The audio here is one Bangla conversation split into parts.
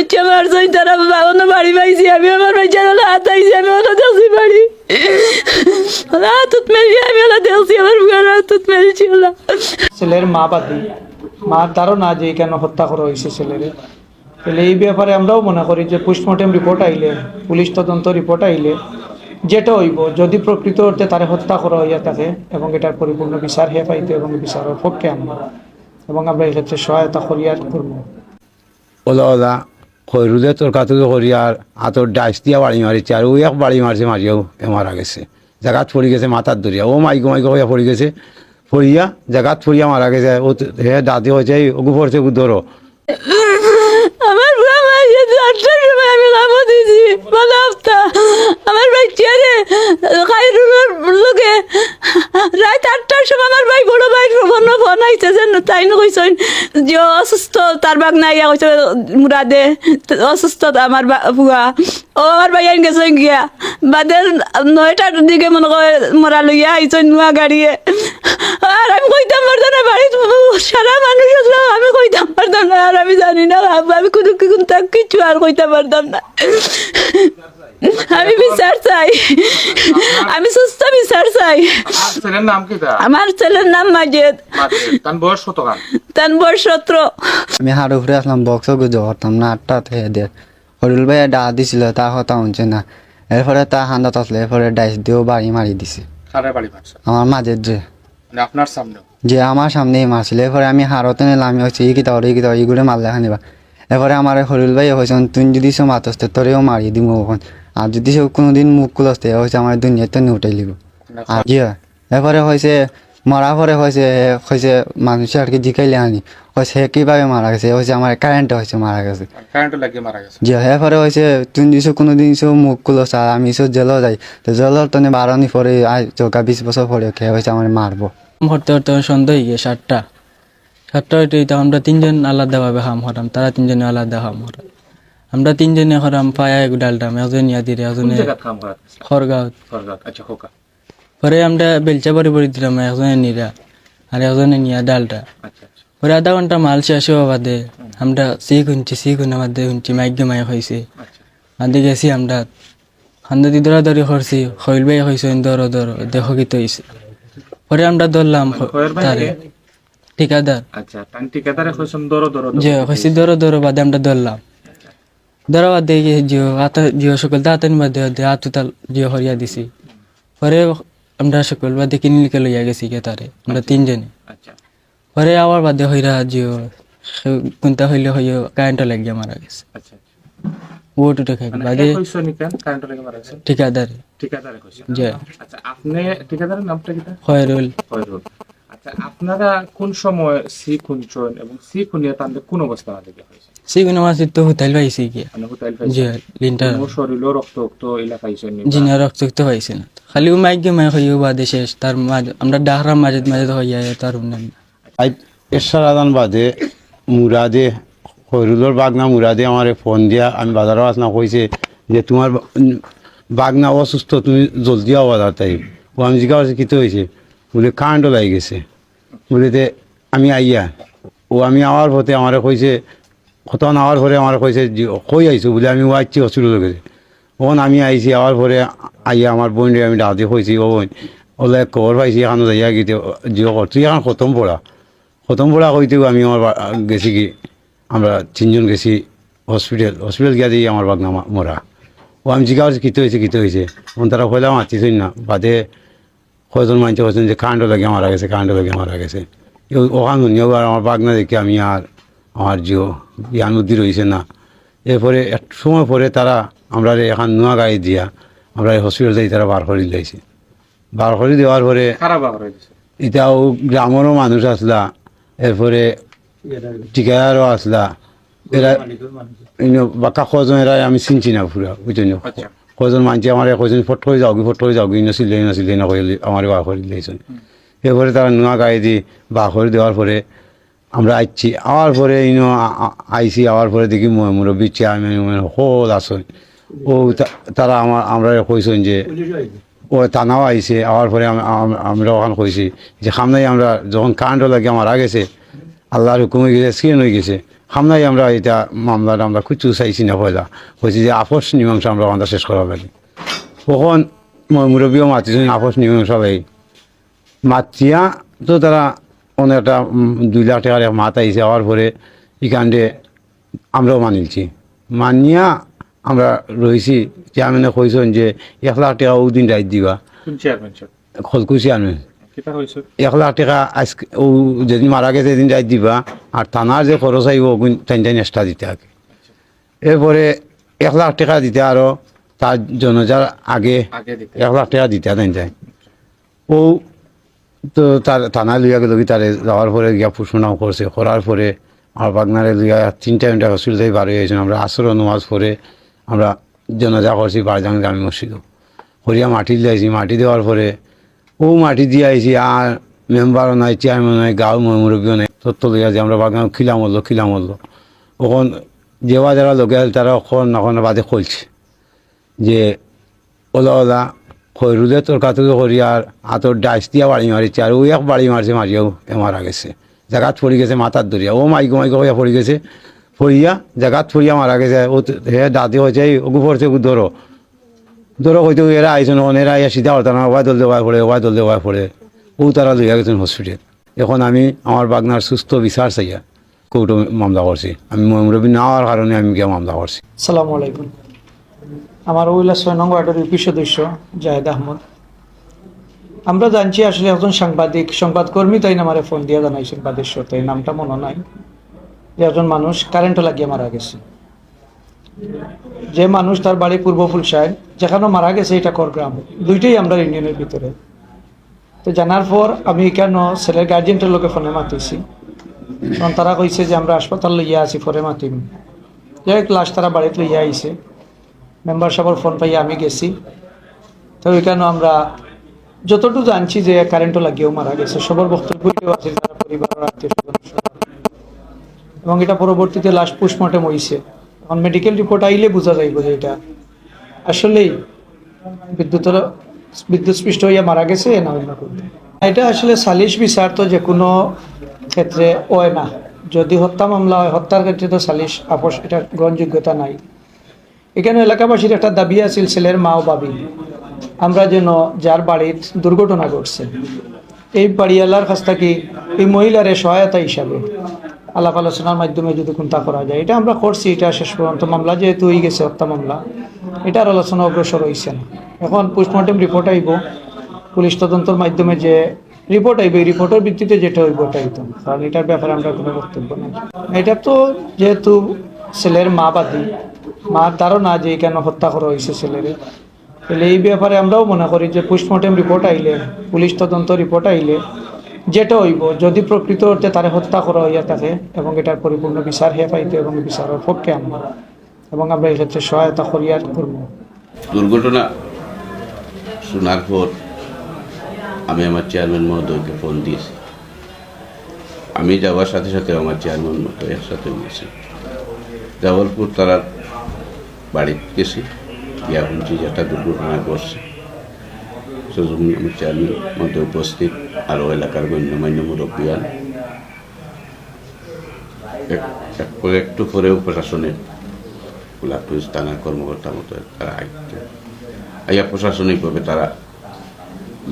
বাচ্চা মারছই তারা বাবানো বাড়ি পাইছি আমি আমার বাচ্চার হলো হাত আইছি আমি হলো দেখছি বাড়ি হাতত মেরেছি আমি হলো দেখছি আমার বুয়ার হাতত মেরেছি হলো ছেলের মা বাদী মার ধারণা যে কেন হত্যা করা হয়েছে ছেলেরে। তাহলে এই ব্যাপারে আমরাও মনে করি যে পোস্টমর্টেম রিপোর্ট আইলে, পুলিশ তদন্ত রিপোর্ট আইলে যেটা হইব, যদি প্রকৃত অর্থে তারে হত্যা করা হইয়া থাকে এবং এটার পরিপূর্ণ বিচার হে পাইতে এবং বিচারের পক্ষে আমরা এবং আমরা এক্ষেত্রে সহায়তা করিয়ার করব। ওলা ওলা খৈরুদে তোর কাতু করিয়ার হাতর ডাইস দিয়া বাড়ি মারিছে আর ও এক বাড়ি মারছে মারিয়াও মারা গেছে, জাগাত পড়ি গেছে মাথার দরিয়া, ও মাইকো মাইকো হইয়া পড়ি গেছে, পড়িয়া জাগাত পড়িয়া মারা গেছে। ও হে দাদি হয়েছে ওগু পড়ছে ধরো আমার বুয়া মাইছে 8টার সময় আমি লামো দিছি বলে হপ্তা আমার বাচ্চারে খাইরুলের লোকে রাত 8টার সময় আমার ভাই বড় ভাই ফোন আইছে যে তাই না কইছেন যে অসুস্থ তার বাগ নাই কইছে মুরাদে অসুস্থ আমার বুয়া ও আমার ভাই আইন গেছে গিয়া বাদে 9টার দিকে মনে করে মরা লইয়া আইছেন নোয়া গাড়িয়ে আর আমি কইতাম পারতাম না বাড়িতে সারা মানুষ আসলো আমি কইতাম পারতাম না আর আমি জানি না আমি কোনো কিছু আর কইতে পারতাম না। আমি বিচার চাই, আমি সুস্থ বিচার চাই। ছেলের নাম কি? আমার ছেলের নাম মাজেদ, তার বয়স কত? তার বয়স 17। আমি হাড় উপরে আসলাম বক্স গুজো করতাম না 8টা থেকে দিয়ে হরুল ভাই ডা দিছিল তা কথা শুনছে না, এরপরে তা হান্দাত আসলে এরপরে ডাইস দিয়েও বাড়ি মারি দিছে। সারা বাড়ি মারছে আমার মাঝের যে মানে আপনার সামনে? যে আমার সামনেই মারছিল। এরপরে আমি হারতে নিলাম, আমি হচ্ছে এই কিতা এইগুলো মারলে খানিবা। এরপরে আমার হরুল ভাই হয়েছে তুই যদি সে মাতসতে তোরেও মারি দিব ওখান, আর যদি সে কোনোদিন মুখ খুলসতে হয়েছে আমার দুনিয়াতে উঠাই লিব। আর জি এরপরে হয়েছে মরার পরে হয়েছে হয়েছে মানুষে আর কি জিকাইলে আনি হয়েছে কীভাবে মারা গেছে, হয়েছে আমার কারেন্টে হয়েছে মারা গেছে। কারেন্ট লাগিয়ে মারা গেছে? জি এরপরে হয়েছে তুই দিছো কোনোদিন সে মুখ খুলস আর আমি সব জেলও যাই, তো জেলের তনে বারণি পরে আজ 20 বছর পরে খেয়ে হয়েছে আমার মারবো। ভর্তি হতে সন্দেহ হয়ে গিয়ে 7টা হইতে আমরা 3জন আলাদাভাবে হাম হরাম, তারা 3জনে আলাদা হাম হরাম, আমরা 3জনে হরাম পায়া ডালটাম, একজন ইয়াদিরে একজনে খড়গাঁও। আচ্ছা হোকা। পরে আমরা বেলচা বাড়ি দিলাম, একজনে নিরা আর একজনে নিয়া ডালটা। আচ্ছা পরে আধা ঘন্টা মাল শেষ হওয়া বাদে আমরা শিখুনে বাদে শুনছি মাইক হয়েছে বাদে গেছি আমরা হান্দি দৌড়াদৌড়ি করছি, খৈল ভাই হয়েছে দৌড়ো দেখো কি তো হয়েছে। পরে আমরা ধরলাম তারে ঠিকাদার। আচ্ছা টান ঠিকাদারে কইছেন দরো দরো যে হয়েছি দৌড়ো বাদে আমরা ধরলাম, ধরা বাদে গিয়ে জিও সকল দাঁতানি বাদে হাতু তাল জিও হরিয়া দিছি। পরে আমরা সকল বাদে কিনিকে লইয়া গেছি গে তারে আমরা 3জনে। আচ্ছা পরে আবার বাদে হইরা জিও কোনটা হইলে হইও কারেন্ট লাগিয়ে মারা গেছে। আচ্ছা ওট উঠে খাই বাদে কইছো নি কেন কারেন্ট লাগিয়ে মারা গেছে? ঠিকাদার ঠিকাদারে কইছেন? যে আচ্ছা আপনি ঠিকাদারের নামটা কি? খয়রুল। খয়রুল। আচ্ছা আপনারা কোন সময় সি খুনছেন এবং সি খুনিয়া তাদের কোন অবস্থা লাগে হয়েছে? সিগুনা মাসি তো হোটেল পাইছি গিয়া মানে হোটেল যে লিন্টার শরীরও রক্ত এলাকা পাইছেন? জিনা রক্ত পাইছে না, খালি মাইক হইও বাদে শেষ। তার মাঝে আমরা ডাহরাম মাঝে হইয়া তার উন্নয়ন এরশাদ আদান বাদে মুরাদে খৈরুলোর বাগনা মুরাদে আমার ফোন দিয়া আমি বাজারও আসনা কইছে যে তোমার বাগনা অসুস্থ, তুমি জলদি আও বাজার তাই। ও আমি জিজ্ঞাসা করছি কী হয়েছে, বলে কারেন্টও লাগে গেছে। বলে তে আমি আইয়া ও আমি আওয়ার পথে আমার কইছে কতক্ষণ আওয়ার পরে আমার কইছে যে কই আইছো বলে আমি ও আইছি হসপিটালে গেছে। ওখান আমি আইছি আওয়ার পরে আইয়া আমার বোনরে আমি ডাকতে কইছি ও বোন ওলে খবর পাইছি এখানে যাইয়া গিয়ে জিও কর তুই এখন খতম পড়া কইতেও আমি আমার গেছি কি আমরা 3জন গেছি হসপিটাল গিয়া দিই আমার বাগনা মরা। ও আমি জিজ্ঞাসা করছি কীতে হয়েছে তখন তারা কইলাম মাতিছেন না। বাদে কয়জন মানতে হয়েছেন যে কারেন্টও লাগে মারা গেছে। ওখান শুনিও আর আমার বাগনা দেখে আমি আর আমার জিও ইয়ানুদ্দি রয়েছে না। এরপরে এক সময় পরে তারা আমরা এখন নোয়া গাড়ি দিয়া আমরা হসপিটাল যাই তারা বার করে দিয়েছে। বার করে দেওয়ার পরে এটাও গ্রামেরও মানুষ আসলা, এরপরে ঠিকাদারও আসলা, এরা বাক্কা কজন এরা আমি চিনছি না পুরা বুঝছেন। কজন মানছি আমার কজন ফট করে যাওগি নছিলে না কইলে আমার বার করে দিয়েছেন। এরপরে তারা নোয়া গাড়ি দিয়ে বার করে দেওয়ার পরে আমরা আইছি। আওয়ার পরে আইসি আওয়ার পরে দেখি মুরব্বী চেয়ারম্যান হল আসন ও তারা আমরা কইছেন যে ও থানাও আইছে। আওয়ার পরে আমরা ওখানে কইছি যে সামনেই আমরা যখন কারেন্টও লাগে মারা গেছে, আল্লাহর হুকুম হয়ে গেছে, স্ক্রিন হয়ে গেছে, সামনাই আমরা এটা মামলাটা আমরা খুঁজু চাইছি না পয়লা হয়েছে যে আপোষ মীমাংসা আমরা আমাদের শেষ করা লাগে তখন মুরব্বীও মাতিছেন আপোষ মীমাংসা লাগে মাতিয়া তো তারা অনেকটা 2 লাখ টাকার এক মাত আইসে হওয়ার পরে এখানে আমরাও মানিলছি মানিয়া আমরা রয়েছি চেয়ারম্যানে কইছেন যে 1 লাখ টাকা ও দিন রাইট দিবা কোন চেয়ারম্যান স্যার খলকু চেয়ারম্যান কিতা হইছে 1 লাখ টাকা আজকে ও যেদিন মারা গেছে সেদিন রাইট দিবা আর থানার যে খরচ আইব টাইন এক্সট্রা দিতে হবে এরপরে 1 লাখ টাকা দিতে আরও তার জন্য যার আগে আগে দিতে 1 লাখ টাকা দিতে দেন যায় ও তো তার থানায় লইয়া গেল কি তারে যাওয়ার পরে গিয়া পুষণাও করছে করার পরে আমার বাগনারে লইয়া 3 টাইমটা হসপিটাল থেকে বার হয়েছেন আমরা আসর নামাজ পরে আমরা জানাজা করছি বারজাং জামি মসজিদও হরিয়া মাটি দিয়েছি মাটি দেওয়ার পরে ও মাটি দিয়ে আইছি আর মেম্বারও নাই চেয়ারম্যান নাই গাঁও মুরব্বীও নাই তত্ত্ব লইয়া যে আমরা বাগান খিলাম হলো ওখন যেবা যারা লোকে তারা এখন বাদে খুলছে যে ওলা খৈরুদে তরকাতুকি করি আর হাতর ডাইস দিয়া বাড়ি মারিছে আর ও এক বাড়ি মারছে মারিয়াও মারা গেছে জায়গাত পড়ি গেছে মাথার দরিয়া ও মাইকো হইয়া পড়ি গেছে পড়িয়া জায়গাত পড়িয়া মারা গেছে ও হে দাঁতে হয়েছে ওগু পড়ছে ধরো হয়তো এরা আইসন এরা ইয়া সিধা হতাম ওয়াই দল দেওয়া পড়ে ও তারা লইয়া গেছেন হসপিটাল এখন আমি আমার বাগনার সুস্থ বিচার চাইয়া কোর্টে মামলা করছি আমি মুরব্বী না হওয়ার কারণে আমি গিয়ে মামলা করছি আসসালামু আলাইকুম আমার ওইলা 6 নং ওয়ার্ডের ইউপি সদস্য জাহেদ আহমদ আমরা জানছি আসলে একজন সংবাদকর্মী তাই আমার ফোন দিয়ে জানাইছেন বাদেশ্বর তাই নামটা মনে নাই যে একজন মানুষ কারেন্টও লাগিয়ে মারা গেছে যে মানুষ তার বাড়ি পূর্ব ফুলসায় যেখানে মারা গেছে এটা করগ্রাম দুইটাই আমরা ইউনিয়নের ভিতরে তো জানার পর আমি কেন ছেলের গার্জেন্টের লোকে ফোনে মাতিছি কারণ তারা কইছে যে আমরা হাসপাতাল লইয়া আছি পরে মাতিম যাই লাশ তারা বাড়িতে লইয়া আইছে মেম্বার সাহেবের ফোন পাইয়া আমি গেছি তো ওইখানে আমরা যতটুকু জানছি যে কারেন্টও লাগিয়েও মারা গেছে সবার বক্তব্য আছে তারা পরিবারের আত্মীয়স্বজন এবং এটা পরবর্তীতে লাশ পোস্টমর্টেম হয়েছে এখন মেডিকেল রিপোর্ট আইলে বোঝা যাইব যে এটা আসলেই বিদ্যুৎ স্পৃষ্ট হইয়া মারা গেছে না অন্য কোনো এটা আসলে সালিশ বিচার তো যে কোনো ক্ষেত্রে হয় না যদি হত্যা মামলা হয় হত্যার ক্ষেত্রে তো সালিশ আপোষ এটার গ্রহণযোগ্যতা নাই এখানে এলাকাবাসীর একটা দাবি আছিল ছেলের মা ও বাবি আমরা যেন যার বাড়ির দুর্ঘটনা ঘটছে এই বাড়িওয়ালার কাছ থেকে এই মহিলার সহায়তা হিসাবে আলাপ আলোচনার মাধ্যমে যদি কোনটা করা যায় এটা আমরা করছি এটা শেষ পর্যন্ত মামলা যেহেতু হয়ে গেছে হত্যা মামলা এটার আলোচনা অগ্রসর হয়েছে না এখন পোস্টমর্টেম রিপোর্ট আইব পুলিশ তদন্তের মাধ্যমে যে রিপোর্ট আইব এই রিপোর্টের ভিত্তিতে যেটা হইব ওটাই তো কারণ এটার ব্যাপারে আমরা কোনো বক্তব্য নেই এটা তো যেহেতু ছেলের মা বাদী মার ধারণা যে কেন হত্যা করা হয়েছে ছেলের তাহলে এই ব্যাপারে আমরাও মনে করি যে পোস্টমর্টেম রিপোর্ট আইলে পুলিশ তদন্ত রিপোর্ট আইলে যেটা হইব যদি প্রকৃত অর্থে তারে হত্যা করা হইয়া থাকে এবং এটার পরিপূর্ণ বিচার হে পাইতে এবং বিচারের পক্ষে আমরা এবং আমরা এই ক্ষেত্রে সহায়তা করিয়া করব দুর্ঘটনা শোনার পর আমি আমার চেয়ারম্যান মহোদয়কে ফোন দিয়েছি আমি যাওয়ার সাথে সাথে আমার চেয়ারম্যান মহোদয় একসাথে গিয়েছি জবলপুর তারা বাড়ি গেছি গিয়া শুনছি যে একটা দুর্ঘটনা ঘটছে সেজন্য আমার চেয়ারম্যান মধ্যে উপস্থিত আরও এলাকার গণ্যমান্য মুরব্বিয়ান একটু পরেও প্রশাসনের গোলাপ পুলিশ থানার কর্মকর্তা মতো তারা আইয়া প্রশাসনিকভাবে তারা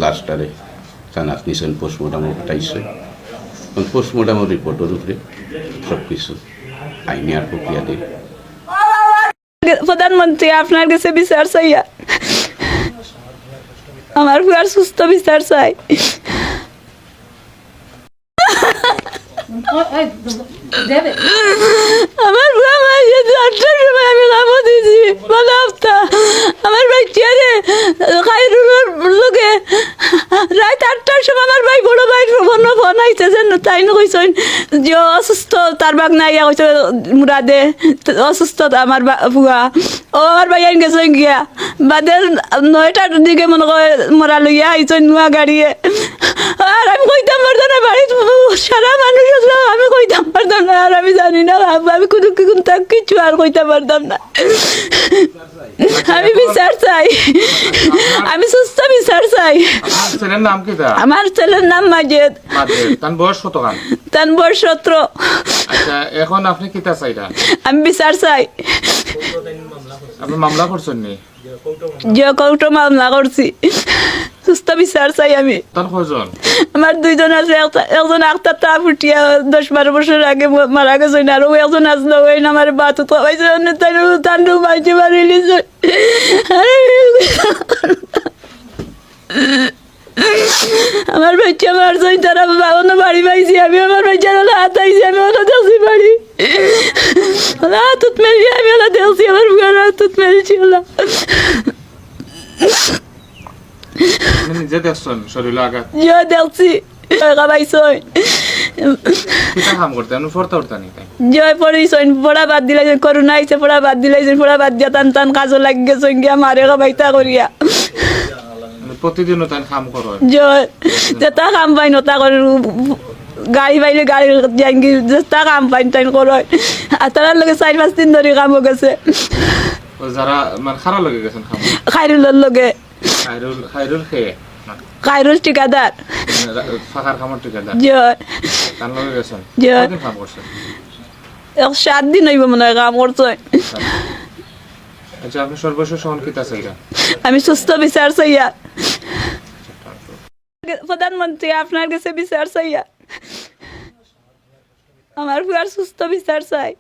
লাশটারে থানাত নিছেন পোস্টমর্টমও পাঠাইছে এবং পোস্টমর্টমের রিপোর্টের উপরে সব কিছু আইনি আর প্রক্রিয়া দিয়ে প্রধানমন্ত্রী আপনার কাছে বিচার চাইয়া আমার পুয়ার সুস্থ বিচার চাই আমার বুয়া মাই যেতে 8টার সময় আমি কামো দিছি বলা হপ্তা আমার ভাই চেয়ারে খাইরুলের লোকে রাত 8টার সময় আমার ভাই বড় ভাই ফোন আইছে যে তাই না কইছেন যে অসুস্থ তার বাগ নাই কইছে মুরাদে অসুস্থ আমার বুয়া ও আমার ভাই আইন গেছে গিয়া বাদে 9টার দিকে মনে করে মরা লইয়া আইছেন নোয়া গাড়িয়ে আর আমি কইতাম পারতাম না বাড়িতে সারা মানুষ আসলো আমি কইতাম পারতাম না আর আমি জানি না আমি কোনো কিছু আর কইতে পারতাম না আমি বিচার চাই আমি সুস্থ বিচার চাই ছেলের নাম কি আমার ছেলের নাম মাজেদ তার বয়স কত তান বয়স 17। আচ্ছা এখন আপনি কিতা চাইরা? আমি বিচার চাই। আপনি মামলা করছেন নি? যে কৌটো মামলা করছি, সুস্থ বিচার চাই আমি। তার কয়জন? আমার 2 জন আছে, একজন আক্তার তা ফুটিয়া 10-12 বছর আগে মারা গেছে, আর একজন আসলো ওই আমার বাতু তো পাইছে, তান্ডু মাইতে মারিলিস। আমার বাচ্চা আমার জয় তারা অন্য বাড়ি পাইছি, আমি আমার বাচ্চার হাত আইছি, আমি ওরা দেখছি বাড়ি হাতুত মেরেছি, আমি ওরা দেখছি আমার বুয়ার হাতুত মেরেছি ওরা। আপনি নিজে দেখছেন শরীরে আঘাত? যে দেখছি পাইছই কিতা কাম করতে আপনি ফরতা উঠতা নি তাই? জয় পড়িছইন, পড়া বাদ দিলাইছেন, করোনা আইছে পড়া বাদ দিলাইছেন, পড়া বাদ দিয়া টান টান কাজও লাগি গেছেন গিয়া মারে বাইতা করিয়া। মানে প্রতিদিনও তাই কাম করো? জয় যেটা কাম পাই নতা করে, গাড়ি পাইলে গাড়ি যাইঙ্গি, যেটা কাম পাইন তাই করয়। আর তার লগে 4-5 দিন ধরে কাম গেছে। ও যারা মানে খারাপ লাগে গেছেন কাম? খাইরুলের লগে, খাইরুল খেয়ে খাইরুল ঠিকাদার। ফাঁকার খামার ঠিকাদার জয় তার লগে গেছেন? জয়। কতদিন কাম করছেন? 7 দিন হইব মনে হয় কাম করছে। আচ্ছা আপনি সর্বশেষ সহন কিতা চাইরা? আমি সুস্থ বিচার চাইয়া, প্রধানমন্ত্রী আপনার কাছে বিচার চাইয়া, আমার পুয়ার সুস্থ বিচার চাই।